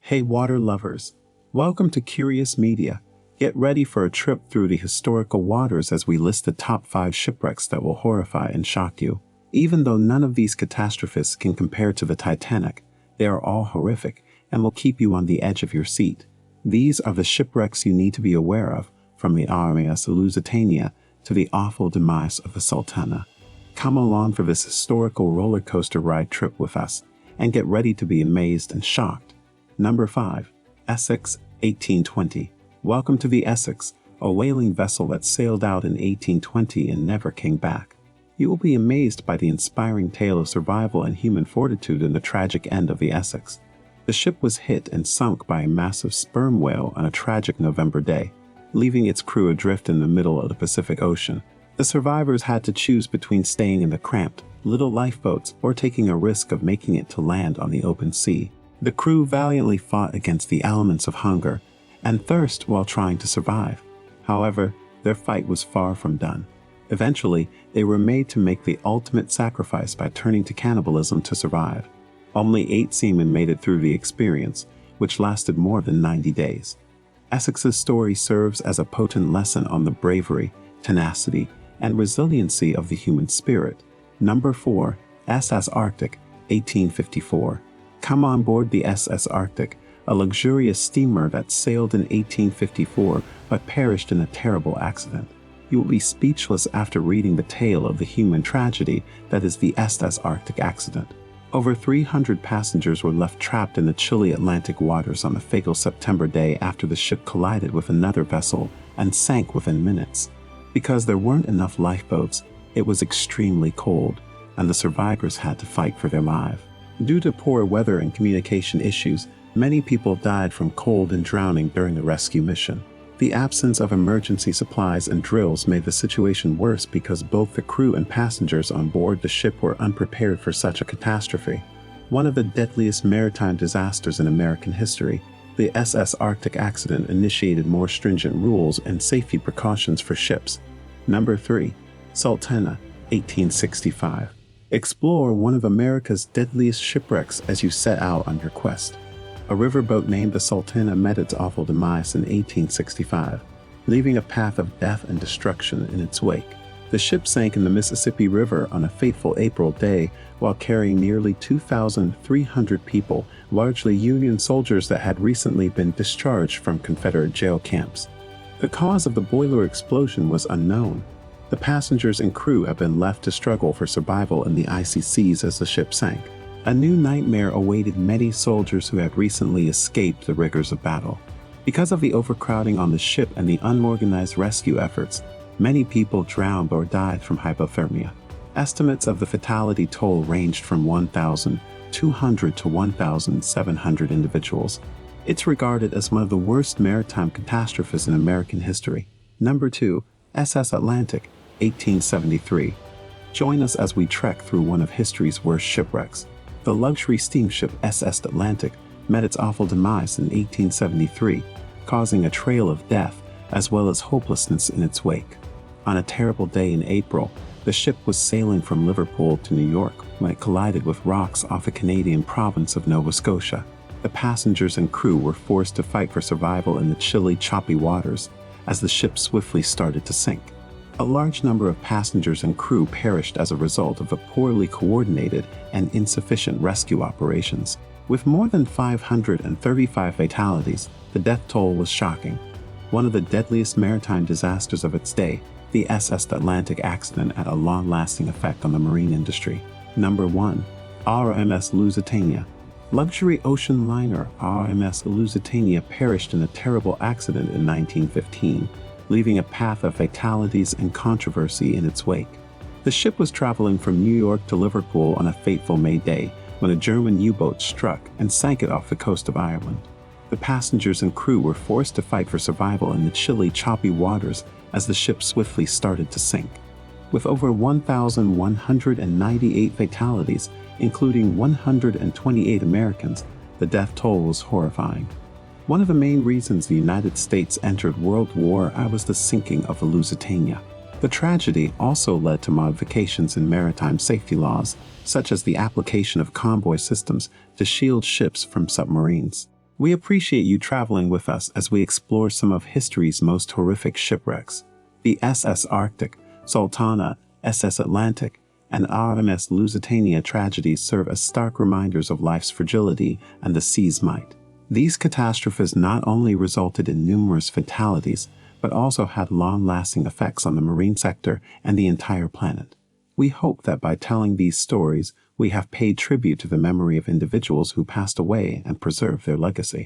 Hey water lovers, welcome to Curious Media. Get ready for a trip through the historical waters as we list the top 5 shipwrecks that will horrify and shock you. Even though none of these catastrophes can compare to the Titanic, they are all horrific and will keep you on the edge of your seat. These are the shipwrecks you need to be aware of, from the RMS Lusitania to the awful demise of the Sultana. Come along for this historical roller coaster ride trip with us, and get ready to be amazed and shocked. Number 5. Essex, 1820. Welcome to the Essex, a whaling vessel that sailed out in 1820 and never came back. You will be amazed by the inspiring tale of survival and human fortitude in the tragic end of the Essex. The ship was hit and sunk by a massive sperm whale on a tragic November day, leaving its crew adrift in the middle of the Pacific Ocean. The survivors had to choose between staying in the cramped, little lifeboats or taking a risk of making it to land on the open sea. The crew valiantly fought against the elements of hunger and thirst while trying to survive. However, their fight was far from done. Eventually, they were made to make the ultimate sacrifice by turning to cannibalism to survive. Only 8 seamen made it through the experience, which lasted more than 90 days. Essex's story serves as a potent lesson on the bravery, tenacity, and resiliency of the human spirit. Number 4. SS Arctic, 1854. Come on board the SS Arctic, a luxurious steamer that sailed in 1854 but perished in a terrible accident. You will be speechless after reading the tale of the human tragedy that is the SS Arctic accident. Over 300 passengers were left trapped in the chilly Atlantic waters on a fatal September day after the ship collided with another vessel and sank within minutes. Because there weren't enough lifeboats, it was extremely cold, and the survivors had to fight for their lives. Due to poor weather and communication issues, many people died from cold and drowning during the rescue mission. The absence of emergency supplies and drills made the situation worse because both the crew and passengers on board the ship were unprepared for such a catastrophe. One of the deadliest maritime disasters in American history, the SS Arctic accident initiated more stringent rules and safety precautions for ships. Number 3. Sultana, 1865. Explore one of America's deadliest shipwrecks as you set out on your quest. A riverboat named the Sultana met its awful demise in 1865, leaving a path of death and destruction in its wake. The ship sank in the Mississippi River on a fateful April day while carrying nearly 2,300 people, largely Union soldiers that had recently been discharged from Confederate jail camps. The cause of the boiler explosion was unknown. The passengers and crew have been left to struggle for survival in the icy seas as the ship sank. A new nightmare awaited many soldiers who had recently escaped the rigors of battle. Because of the overcrowding on the ship and the unorganized rescue efforts, many people drowned or died from hypothermia. Estimates of the fatality toll ranged from 1,200 to 1,700 individuals. It's regarded as one of the worst maritime catastrophes in American history. Number 2. SS Atlantic, 1873. Join us as we trek through one of history's worst shipwrecks. The luxury steamship SS Atlantic met its awful demise in 1873, causing a trail of death as well as hopelessness in its wake. On a terrible day in April, the ship was sailing from Liverpool to New York when it collided with rocks off the Canadian province of Nova Scotia. The passengers and crew were forced to fight for survival in the chilly, choppy waters as the ship swiftly started to sink. A large number of passengers and crew perished as a result of the poorly coordinated and insufficient rescue operations. With more than 535 fatalities, the death toll was shocking. One of the deadliest maritime disasters of its day, the SS Atlantic accident had a long-lasting effect on the marine industry. Number 1. RMS Lusitania. Luxury ocean liner RMS Lusitania perished in a terrible accident in 1915, leaving a path of fatalities and controversy in its wake. The ship was traveling from New York to Liverpool on a fateful May day when a German U-boat struck and sank it off the coast of Ireland. The passengers and crew were forced to fight for survival in the chilly, choppy waters as the ship swiftly started to sink. With over 1,198 fatalities, including 128 Americans, the death toll was horrifying. One of the main reasons the United States entered World War I was the sinking of the Lusitania. The tragedy also led to modifications in maritime safety laws, such as the application of convoy systems to shield ships from submarines. We appreciate you traveling with us as we explore some of history's most horrific shipwrecks. The SS Arctic, Sultana, SS Atlantic, and RMS Lusitania tragedies serve as stark reminders of life's fragility and the sea's might. These catastrophes not only resulted in numerous fatalities, but also had long-lasting effects on the marine sector and the entire planet. We hope that by telling these stories, we have paid tribute to the memory of individuals who passed away and preserved their legacy.